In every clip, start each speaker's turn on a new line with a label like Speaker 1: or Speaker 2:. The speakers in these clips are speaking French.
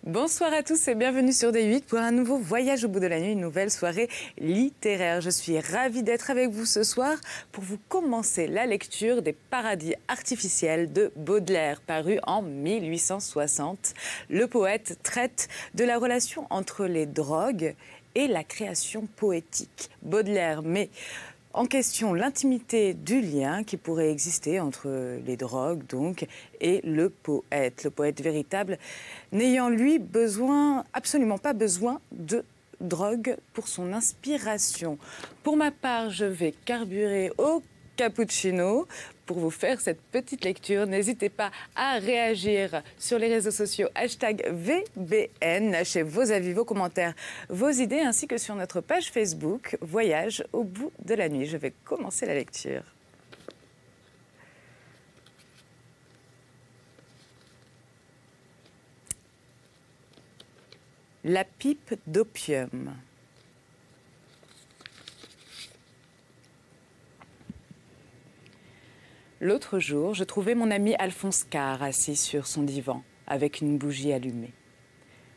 Speaker 1: Bonsoir à tous et bienvenue sur D8 pour un nouveau voyage au bout de la nuit, une nouvelle soirée littéraire. Je suis ravie d'être avec vous ce soir pour vous commencer la lecture des Paradis artificiels de Baudelaire, paru en 1860. Le poète traite de la relation entre les drogues et la création poétique. Baudelaire met en question l'intimité du lien qui pourrait exister entre les drogues donc et le poète véritable, n'ayant lui absolument pas besoin de drogue pour son inspiration. Pour ma part, je vais carburer au cappuccino pour vous faire cette petite lecture. N'hésitez pas à réagir sur les réseaux sociaux #VBN. Lâchez vos avis, vos commentaires, vos idées, ainsi que sur notre page Facebook Voyage au bout de la nuit. Je vais commencer la lecture. La pipe d'opium. L'autre jour, je trouvai mon ami Alphonse Karr assis sur son divan, avec une bougie allumée.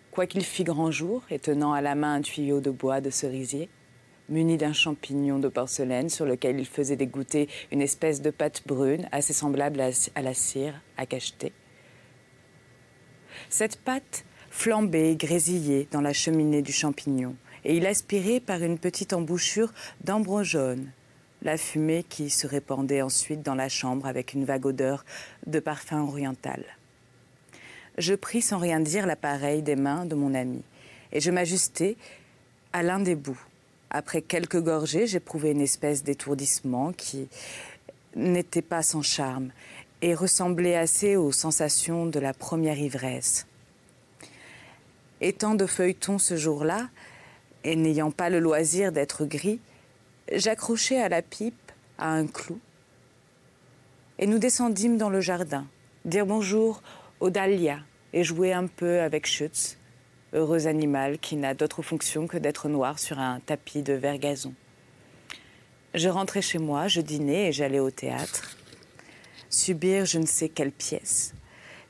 Speaker 1: Quoiqu'il fît grand jour et tenant à la main un tuyau de bois de cerisier, muni d'un champignon de porcelaine sur lequel il faisait dégoûter une espèce de pâte brune assez semblable à la cire à cacheter. Cette pâte flambait et grésillait dans la cheminée du champignon, et il aspirait par une petite embouchure d'ambre jaune la fumée qui se répandait ensuite dans la chambre avec une vague odeur de parfum oriental. Je pris sans rien dire l'appareil des mains de mon ami et je m'ajustai à l'un des bouts. Après quelques gorgées, j'éprouvais une espèce d'étourdissement qui n'était pas sans charme et ressemblait assez aux sensations de la première ivresse. Étant de feuilleton ce jour-là, et n'ayant pas le loisir d'être gris, j'accrochai à la pipe à un clou et nous descendîmes dans le jardin, dire bonjour aux dahlias et jouer un peu avec Schütz, heureux animal qui n'a d'autre fonction que d'être noir sur un tapis de vert gazon. Je rentrai chez moi, je dînai et j'allai au théâtre, subir je ne sais quelle pièce.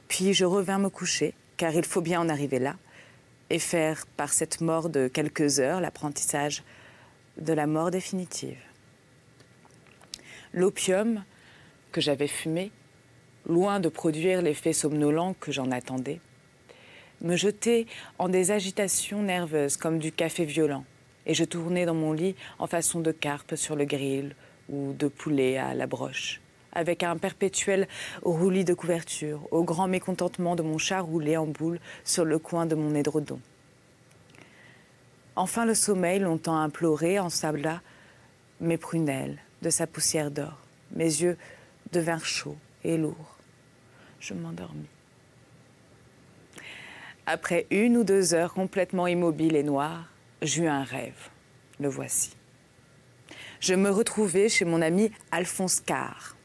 Speaker 1: Puis je revins me coucher, car il faut bien en arriver là, et faire par cette mort de quelques heures l'apprentissage de la mort définitive. L'opium que j'avais fumé, loin de produire l'effet somnolent que j'en attendais, me jetait en des agitations nerveuses comme du café violent, et je tournais dans mon lit en façon de carpe sur le grill ou de poulet à la broche, avec un perpétuel roulis de couverture, au grand mécontentement de mon chat roulé en boule sur le coin de mon édredon. Enfin, le sommeil, longtemps imploré, ensabla mes prunelles de sa poussière d'or. Mes yeux devinrent chauds et lourds. Je m'endormis. Après 1 ou 2 heures complètement immobile et noire, j'eus un rêve. Le voici. Je me retrouvai chez mon ami Alphonse Karr.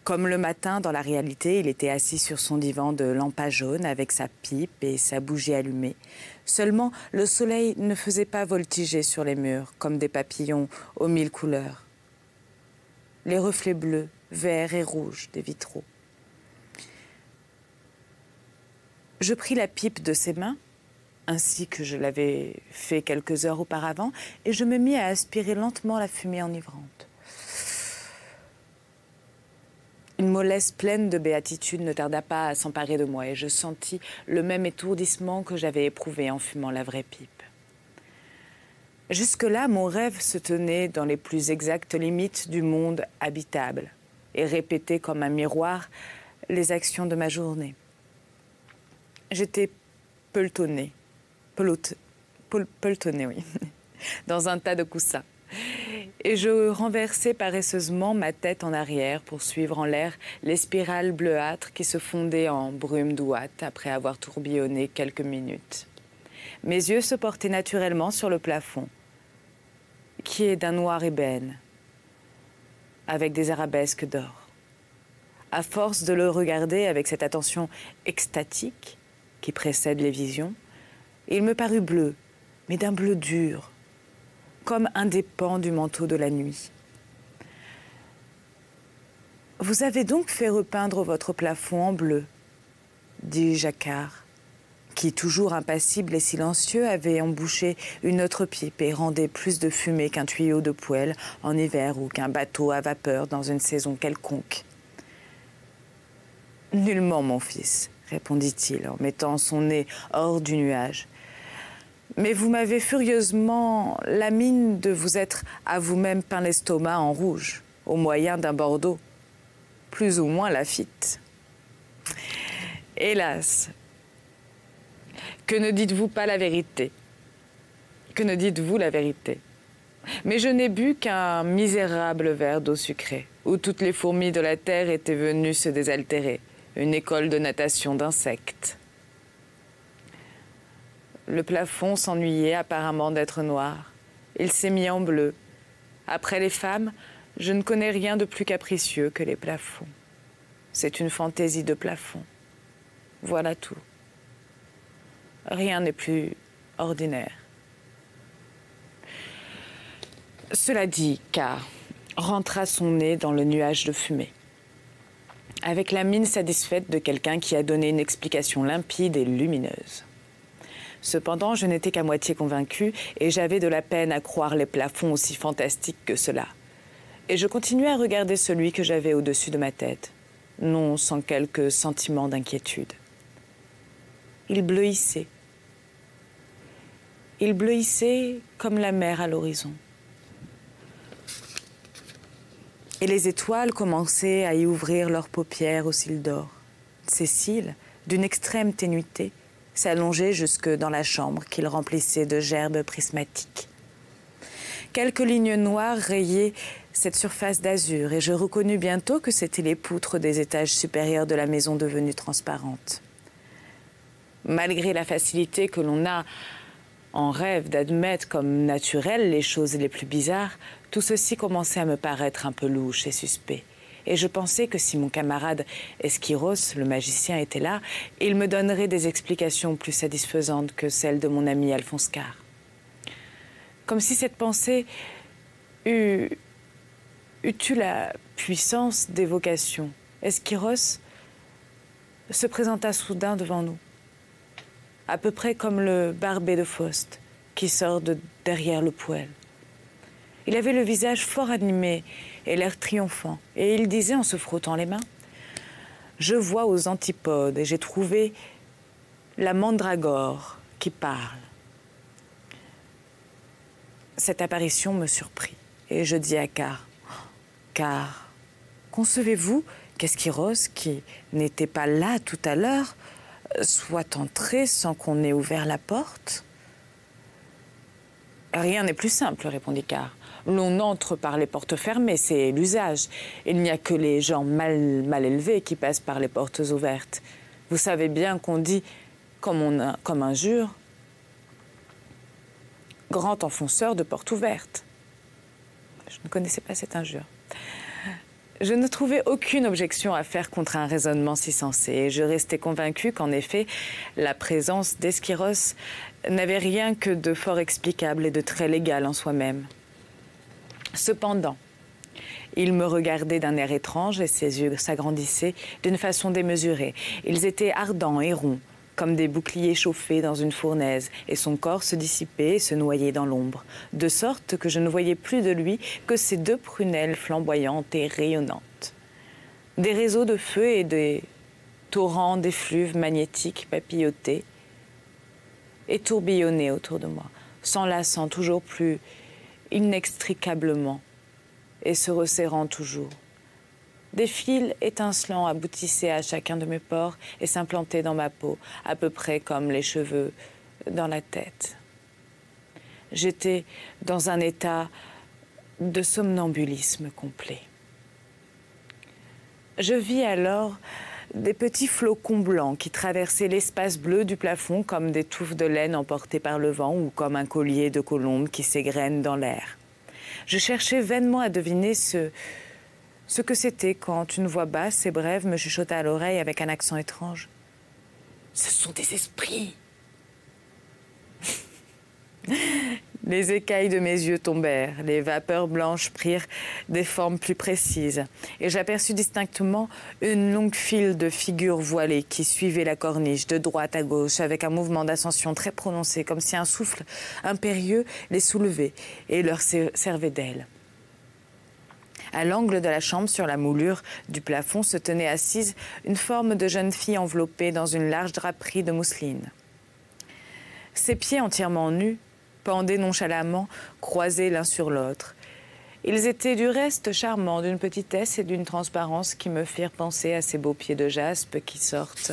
Speaker 1: Comme le matin, dans la réalité, il était assis sur son divan de lampa jaune avec sa pipe et sa bougie allumée. Seulement, le soleil ne faisait pas voltiger sur les murs comme des papillons aux 1000 couleurs. Les reflets bleus, verts et rouges des vitraux. Je pris la pipe de ses mains, ainsi que je l'avais fait quelques heures auparavant, et je me mis à aspirer lentement la fumée enivrante. Une mollesse pleine de béatitude ne tarda pas à s'emparer de moi et je sentis le même étourdissement que j'avais éprouvé en fumant la vraie pipe. Jusque-là, mon rêve se tenait dans les plus exactes limites du monde habitable et répétait comme un miroir les actions de ma journée. J'étais pelletonnée, oui, dans un tas de coussins. Et je renversais paresseusement ma tête en arrière pour suivre en l'air les spirales bleuâtres qui se fondaient en brume douate après avoir tourbillonné quelques minutes. Mes yeux se portaient naturellement sur le plafond, qui est d'un noir ébène, avec des arabesques d'or. À force de le regarder avec cette attention extatique qui précède les visions, il me parut bleu, mais d'un bleu dur, comme un des pans du manteau de la nuit. « Vous avez donc fait repeindre votre plafond en bleu » dit Jacquard, qui, toujours impassible et silencieux, avait embouché une autre pipe et rendait plus de fumée qu'un tuyau de poêle en hiver ou qu'un bateau à vapeur dans une saison quelconque. « Nullement, mon fils, » répondit-il en mettant son nez hors du nuage. « Mais vous m'avez furieusement la mine de vous être à vous-même peint l'estomac en rouge, au moyen d'un Bordeaux, plus ou moins Laffitte. Hélas, que ne dites-vous pas la vérité? Que ne dites-vous la vérité? Mais je n'ai bu qu'un misérable verre d'eau sucrée, où toutes les fourmis de la terre étaient venues se désaltérer, une école de natation d'insectes. Le plafond s'ennuyait apparemment d'être noir. Il s'est mis en bleu. Après les femmes, je ne connais rien de plus capricieux que les plafonds. C'est une fantaisie de plafond. Voilà tout. Rien n'est plus ordinaire. Cela dit, K rentra son nez dans le nuage de fumée, avec la mine satisfaite de quelqu'un qui a donné une explication limpide et lumineuse. Cependant, je n'étais qu'à moitié convaincue et j'avais de la peine à croire les plafonds aussi fantastiques que cela. Et je continuais à regarder celui que j'avais au-dessus de ma tête, non sans quelques sentiments d'inquiétude. Il bleuissait. Il bleuissait comme la mer à l'horizon. Et les étoiles commençaient à y ouvrir leurs paupières aux cils d'or. Ces cils, d'une extrême ténuité, s'allongeaient jusque dans la chambre qu'ils remplissaient de gerbes prismatiques. Quelques lignes noires rayaient cette surface d'azur et je reconnus bientôt que c'étaient les poutres des étages supérieurs de la maison devenue transparente. Malgré la facilité que l'on a en rêve d'admettre comme naturelles les choses les plus bizarres, tout ceci commençait à me paraître un peu louche et suspect. Et je pensais que si mon camarade Esquiros, le magicien, était là, il me donnerait des explications plus satisfaisantes que celles de mon ami Alphonse Karr. Comme si cette pensée eût eu la puissance d'évocation. Esquiros se présenta soudain devant nous, à peu près comme le barbet de Faust qui sort de derrière le poêle. Il avait le visage fort animé et l'air triomphant, et il disait en se frottant les mains « Je vois aux antipodes et j'ai trouvé la mandragore qui parle. » Cette apparition me surprit, et je dis à Karr « Karr, concevez-vous qu'Esquiros, qui n'était pas là tout à l'heure, soit entré sans qu'on ait ouvert la porte ?» « Rien n'est plus simple, » répondit Karr. « L'on entre par les portes fermées, c'est l'usage. Il n'y a que les gens mal élevés qui passent par les portes ouvertes. Vous savez bien qu'on dit, comme injure, grand enfonceur de porte ouverte. » Je ne connaissais pas cette injure. Je ne trouvais aucune objection à faire contre un raisonnement si sensé, et je restais convaincue qu'en effet, la présence d'Esquiros n'avait rien que de fort explicable et de très légal en soi-même. Cependant, il me regardait d'un air étrange et ses yeux s'agrandissaient d'une façon démesurée. Ils étaient ardents et ronds, comme des boucliers chauffés dans une fournaise, et son corps se dissipait et se noyait dans l'ombre, de sorte que je ne voyais plus de lui que ses deux prunelles flamboyantes et rayonnantes. Des réseaux de feu et des torrents d'effluves magnétiques papillotaient et tourbillonnaient autour de moi, s'enlaçant toujours plus inextricablement et se resserrant toujours. Des fils étincelants aboutissaient à chacun de mes pores et s'implantaient dans ma peau, à peu près comme les cheveux dans la tête. J'étais dans un état de somnambulisme complet. Je vis alors des petits flocons blancs qui traversaient l'espace bleu du plafond comme des touffes de laine emportées par le vent ou comme un collier de colombes qui s'égrènent dans l'air. Je cherchais vainement à deviner ce que c'était quand une voix basse et brève me chuchota à l'oreille avec un accent étrange. « Ce sont des esprits !» Les écailles de mes yeux tombèrent, les vapeurs blanches prirent des formes plus précises, et j'aperçus distinctement une longue file de figures voilées qui suivaient la corniche de droite à gauche avec un mouvement d'ascension très prononcé, comme si un souffle impérieux les soulevait et leur servait d'aile. À l'angle de la chambre, sur la moulure du plafond, se tenait assise une forme de jeune fille enveloppée dans une large draperie de mousseline. Ses pieds entièrement nus pendaient nonchalamment, croisés l'un sur l'autre. Ils étaient du reste charmants, d'une petitesse et d'une transparence qui me firent penser à ces beaux pieds de jaspe qui sortent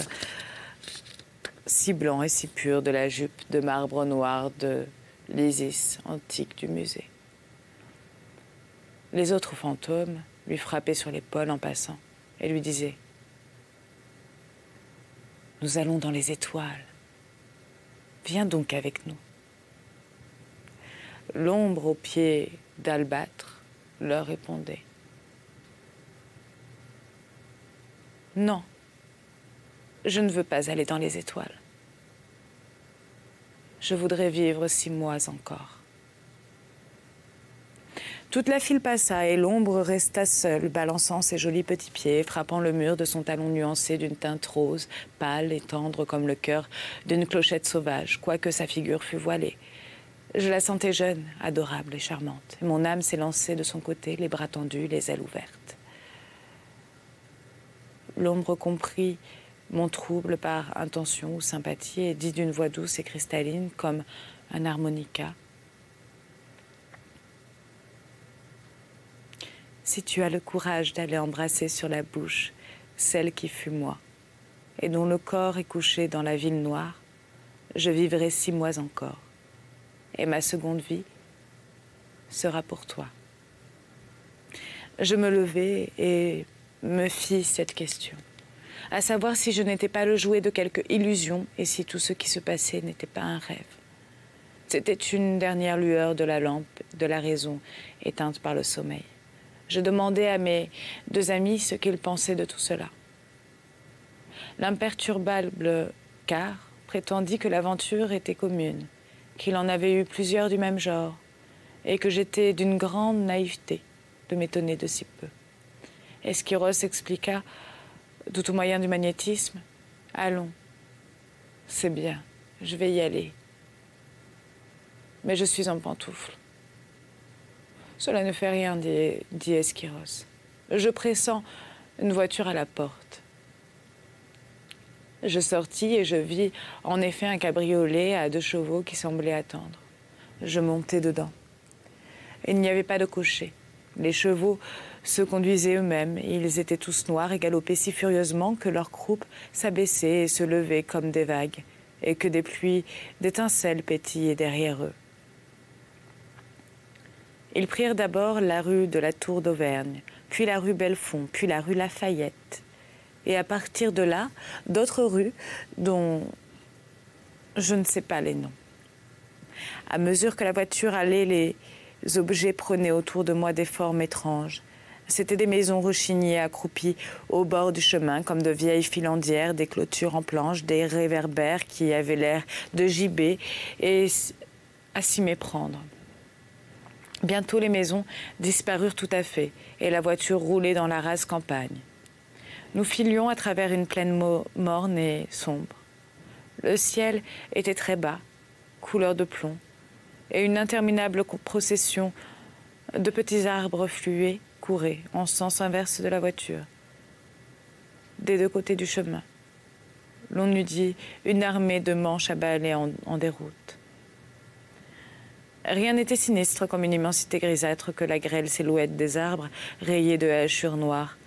Speaker 1: si blancs et si purs de la jupe de marbre noir de l'Isis antique du musée. Les autres fantômes lui frappaient sur l'épaule en passant et lui disaient « Nous allons dans les étoiles. Viens donc avec nous. » L'ombre aux pieds d'albâtre leur répondait « Non, je ne veux pas aller dans les étoiles. Je voudrais vivre 6 mois encore. » Toute la file passa et l'ombre resta seule, balançant ses jolis petits pieds, frappant le mur de son talon nuancé d'une teinte rose, pâle et tendre comme le cœur d'une clochette sauvage, quoique sa figure fût voilée. Je la sentais jeune, adorable et charmante, et mon âme s'élançait de son côté, les bras tendus, les ailes ouvertes. L'ombre comprit mon trouble par intention ou sympathie et dit d'une voix douce et cristalline comme un harmonica. Si tu as le courage d'aller embrasser sur la bouche celle qui fut moi, et dont le corps est couché dans la ville noire, je vivrai 6 mois encore, et ma seconde vie sera pour toi. Je me levai et me fis cette question, à savoir si je n'étais pas le jouet de quelque illusion et si tout ce qui se passait n'était pas un rêve. C'était une dernière lueur de la lampe de la raison éteinte par le sommeil. Je demandai à mes 2 amis ce qu'ils pensaient de tout cela. L'imperturbable Carr prétendit que l'aventure était commune, qu'il en avait eu plusieurs du même genre, et que j'étais d'une grande naïveté de m'étonner de si peu. Esquiros expliqua, tout au moyen du magnétisme, « Allons, c'est bien, je vais y aller. Mais je suis en pantoufles. » Cela ne fait rien, dit Esquiros. Je pressens une voiture à la porte. Je sortis et je vis en effet un cabriolet à 2 chevaux qui semblait attendre. Je montai dedans. Il n'y avait pas de cocher. Les chevaux se conduisaient eux-mêmes. Ils étaient tous noirs et galopaient si furieusement que leurs croupes s'abaissaient et se levaient comme des vagues, et que des pluies d'étincelles pétillaient derrière eux. Ils prirent d'abord la rue de la Tour d'Auvergne, puis la rue Belfond, puis la rue Lafayette. Et à partir de là, d'autres rues dont je ne sais pas les noms. À mesure que la voiture allait, les objets prenaient autour de moi des formes étranges. C'étaient des maisons rechignées, accroupies au bord du chemin, comme de vieilles filandières, des clôtures en planches, des réverbères qui avaient l'air de gibber et à s'y méprendre. Bientôt, les maisons disparurent tout à fait et la voiture roulait dans la rase campagne. Nous filions à travers une plaine morne et sombre. Le ciel était très bas, couleur de plomb, et une interminable procession de petits arbres fluets courait en sens inverse de la voiture, des 2 côtés du chemin. L'on eût dit une armée de manches à balai en déroute. Rien n'était sinistre comme une immensité grisâtre que la grêle silhouette des arbres rayés de hachures noires.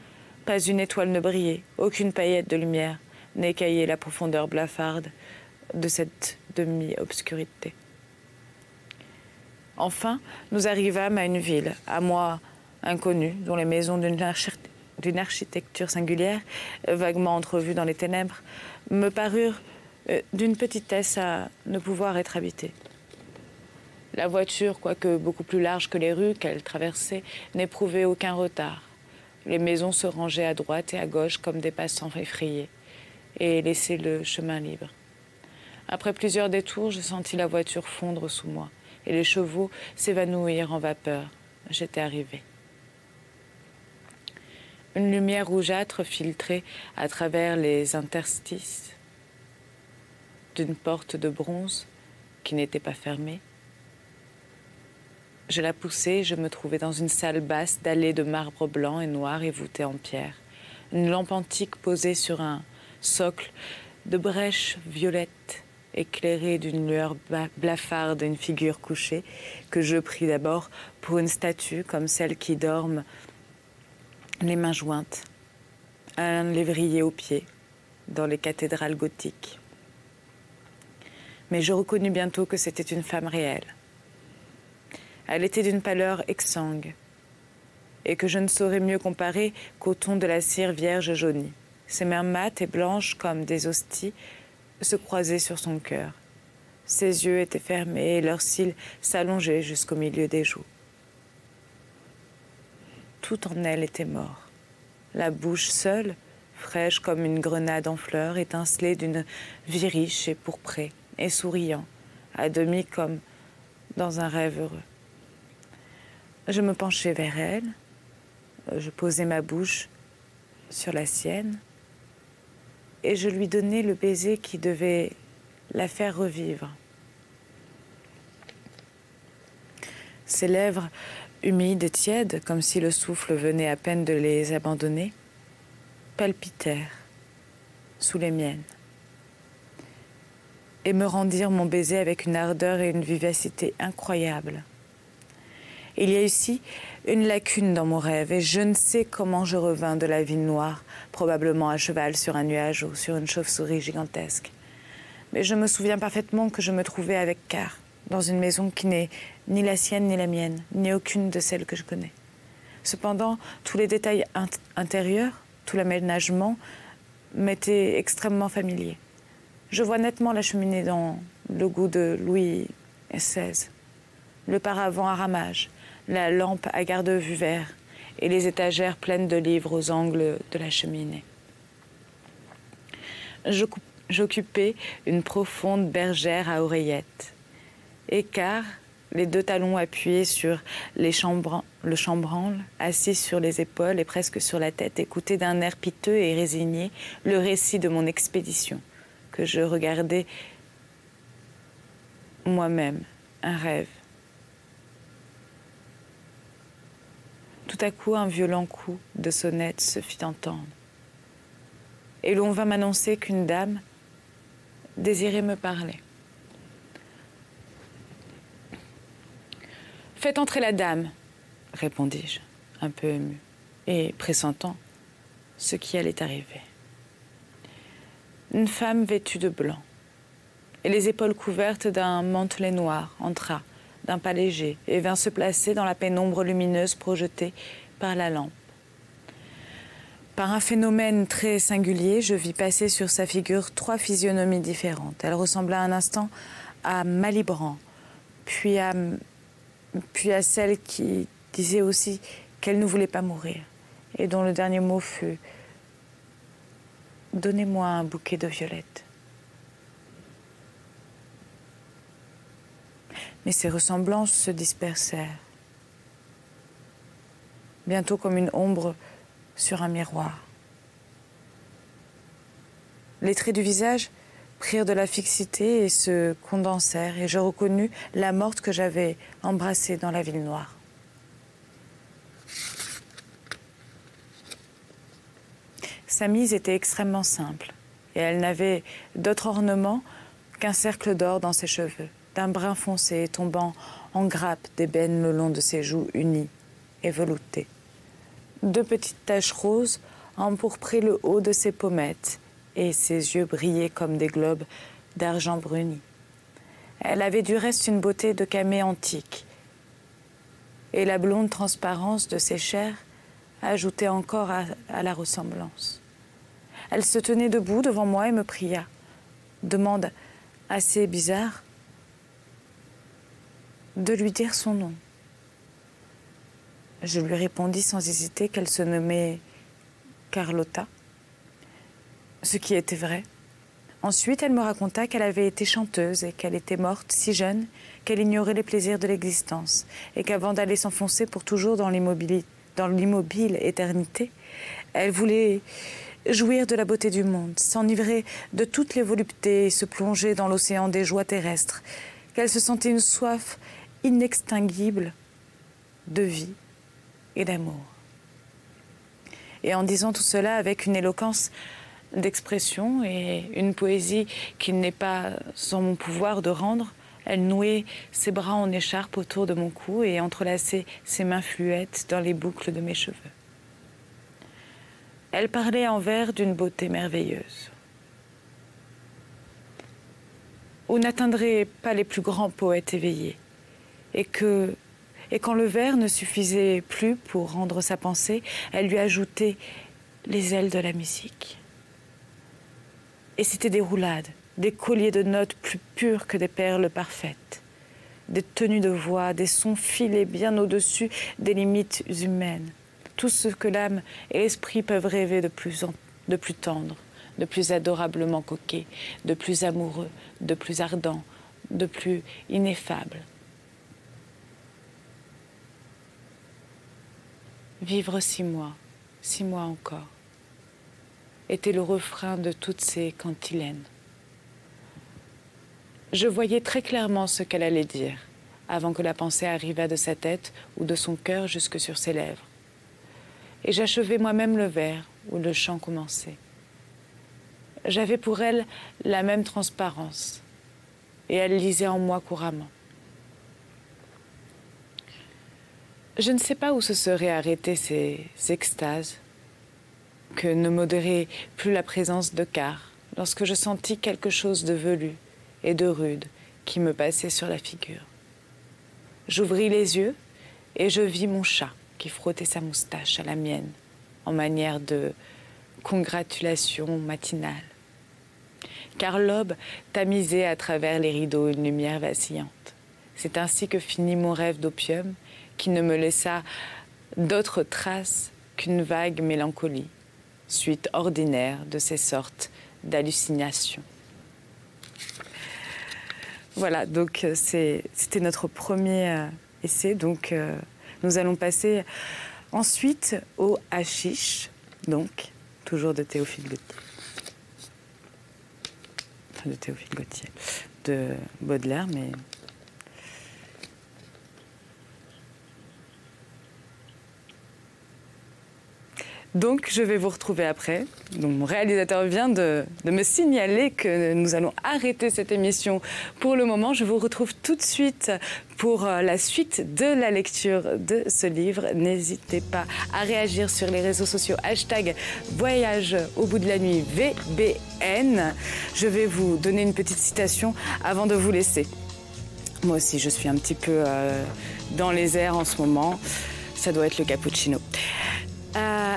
Speaker 1: Pas une étoile ne brillait, aucune paillette de lumière n'écaillait la profondeur blafarde de cette demi-obscurité. Enfin, nous arrivâmes à une ville, à moi inconnue, dont les maisons d'une architecture singulière, vaguement entrevues dans les ténèbres, me parurent d'une petitesse à ne pouvoir être habitées. La voiture, quoique beaucoup plus large que les rues qu'elle traversait, n'éprouvait aucun retard. Les maisons se rangeaient à droite et à gauche comme des passants effrayés et laissaient le chemin libre. Après plusieurs détours, je sentis la voiture fondre sous moi, et les chevaux s'évanouirent en vapeur. J'étais arrivée. Une lumière rougeâtre filtrait à travers les interstices d'une porte de bronze qui n'était pas fermée. Je la poussai, je me trouvais dans une salle basse dallée de marbre blanc et noir et voûtée en pierre. Une lampe antique posée sur un socle de brèche violette, éclairée d'une lueur blafarde, une figure couchée, que je pris d'abord pour une statue comme celles qui dorment les mains jointes, un lévrier aux pieds, dans les cathédrales gothiques. Mais je reconnus bientôt que c'était une femme réelle. Elle était d'une pâleur exsangue, et que je ne saurais mieux comparer qu'au ton de la cire vierge jaunie. Ses mains mates et blanches comme des hosties se croisaient sur son cœur. Ses yeux étaient fermés et leurs cils s'allongeaient jusqu'au milieu des joues. Tout en elle était mort. La bouche seule, fraîche comme une grenade en fleurs, étincelée d'une vie riche et pourprée, et souriant, à demi comme dans un rêve heureux. Je me penchai vers elle, je posai ma bouche sur la sienne, et je lui donnai le baiser qui devait la faire revivre. Ses lèvres, humides et tièdes, comme si le souffle venait à peine de les abandonner, palpitèrent sous les miennes et me rendirent mon baiser avec une ardeur et une vivacité incroyables. Il y a ici une lacune dans mon rêve et je ne sais comment je revins de la ville noire, probablement à cheval sur un nuage ou sur une chauve-souris gigantesque. Mais je me souviens parfaitement que je me trouvais avec Car, dans une maison qui n'est ni la sienne ni la mienne, ni aucune de celles que je connais. Cependant, tous les détails intérieurs, tout l'aménagement m'étaient extrêmement familiers. Je vois nettement la cheminée dans le goût de Louis XVI, le paravent à ramages, la lampe à garde-vue vert et les étagères pleines de livres aux angles de la cheminée. J'occupais une profonde bergère à oreillettes. Et Car, les deux talons appuyés sur le chambranle, assis sur les épaules et presque sur la tête, écoutait d'un air piteux et résigné le récit de mon expédition, que je regardais moi-même, un rêve. Tout à coup, un violent coup de sonnette se fit entendre. Et l'on vint m'annoncer qu'une dame désirait me parler. « Faites entrer la dame, » répondis-je, un peu ému, et pressentant ce qui allait arriver. Une femme vêtue de blanc, et les épaules couvertes d'un mantelet noir, entra d'un pas léger et vint se placer dans la pénombre lumineuse projetée par la lampe. Par un phénomène très singulier, je vis passer sur sa figure 3 physionomies différentes. Elle ressembla un instant à Malibran, puis à celle qui disait aussi qu'elle ne voulait pas mourir, et dont le dernier mot fut « Donnez-moi un bouquet de violettes ». Mais ces ressemblances se dispersèrent, bientôt comme une ombre sur un miroir. Les traits du visage prirent de la fixité et se condensèrent, et je reconnus la morte que j'avais embrassée dans la ville noire. Sa mise était extrêmement simple, et elle n'avait d'autre ornement qu'un cercle d'or dans ses cheveux, d'un brun foncé tombant en grappes d'ébène le long de ses joues unies et veloutées. 2 petites taches roses empourpraient le haut de ses pommettes, et ses yeux brillaient comme des globes d'argent bruni. Elle avait du reste une beauté de camée antique, et la blonde transparence de ses chairs ajoutait encore à la ressemblance. Elle se tenait debout devant moi et me pria. Demande assez bizarre de lui dire son nom. Je lui répondis sans hésiter qu'elle se nommait Carlotta, ce qui était vrai. Ensuite, elle me raconta qu'elle avait été chanteuse et qu'elle était morte si jeune qu'elle ignorait les plaisirs de l'existence et qu'avant d'aller s'enfoncer pour toujours dans l'immobile éternité, elle voulait jouir de la beauté du monde, s'enivrer de toutes les voluptés et se plonger dans l'océan des joies terrestres, qu'elle se sentait une soif inextinguible de vie et d'amour. Et en disant tout cela avec une éloquence d'expression et une poésie qu'il n'est pas sans mon pouvoir de rendre, elle nouait ses bras en écharpe autour de mon cou et entrelaçait ses mains fluettes dans les boucles de mes cheveux. Elle parlait en vers d'une beauté merveilleuse. On n'atteindrait pas les plus grands poètes éveillés, et quand le vers ne suffisait plus pour rendre sa pensée, elle lui ajoutait les ailes de la musique. Et c'était des roulades, des colliers de notes plus purs que des perles parfaites, des tenues de voix, des sons filés bien au-dessus des limites humaines. Tout ce que l'âme et l'esprit peuvent rêver de plus tendre, de plus adorablement coquet, de plus amoureux, de plus ardent, de plus ineffable. Vivre 6 mois encore, était le refrain de toutes ces cantilènes. Je voyais très clairement ce qu'elle allait dire, avant que la pensée arrivât de sa tête ou de son cœur jusque sur ses lèvres. Et j'achevais moi-même le vers où le chant commençait. J'avais pour elle la même transparence, et elle lisait en moi couramment. Je ne sais pas où se seraient arrêtées ces extases, que ne modérait plus la présence de Car, lorsque je sentis quelque chose de velu et de rude qui me passait sur la figure. J'ouvris les yeux et je vis mon chat qui frottait sa moustache à la mienne, en manière de congratulation matinale. Car l'aube tamisait à travers les rideaux une lumière vacillante. C'est ainsi que finit mon rêve d'opium, qui ne me laissa d'autres traces qu'une vague mélancolie, suite ordinaire de ces sortes d'hallucinations. Voilà, donc c'était notre premier essai. Donc nous allons passer ensuite au Hachiche, donc toujours de Théophile Gautier. Enfin de Théophile Gautier, de Baudelaire, mais... Donc, je vais vous retrouver après. Donc, mon réalisateur vient de me signaler que nous allons arrêter cette émission pour le moment. Je vous retrouve tout de suite pour la suite de la lecture de ce livre. N'hésitez pas à réagir sur les réseaux sociaux. #Voyage au bout de la nuit VBN. Je vais vous donner une petite citation avant de vous laisser. Moi aussi, je suis un petit peu dans les airs en ce moment. Ça doit être le cappuccino.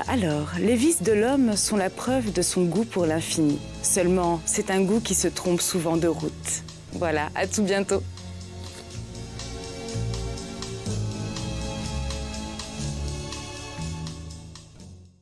Speaker 1: Alors, les vices de l'homme sont la preuve de son goût pour l'infini. Seulement, c'est un goût qui se trompe souvent de route. Voilà, à tout bientôt.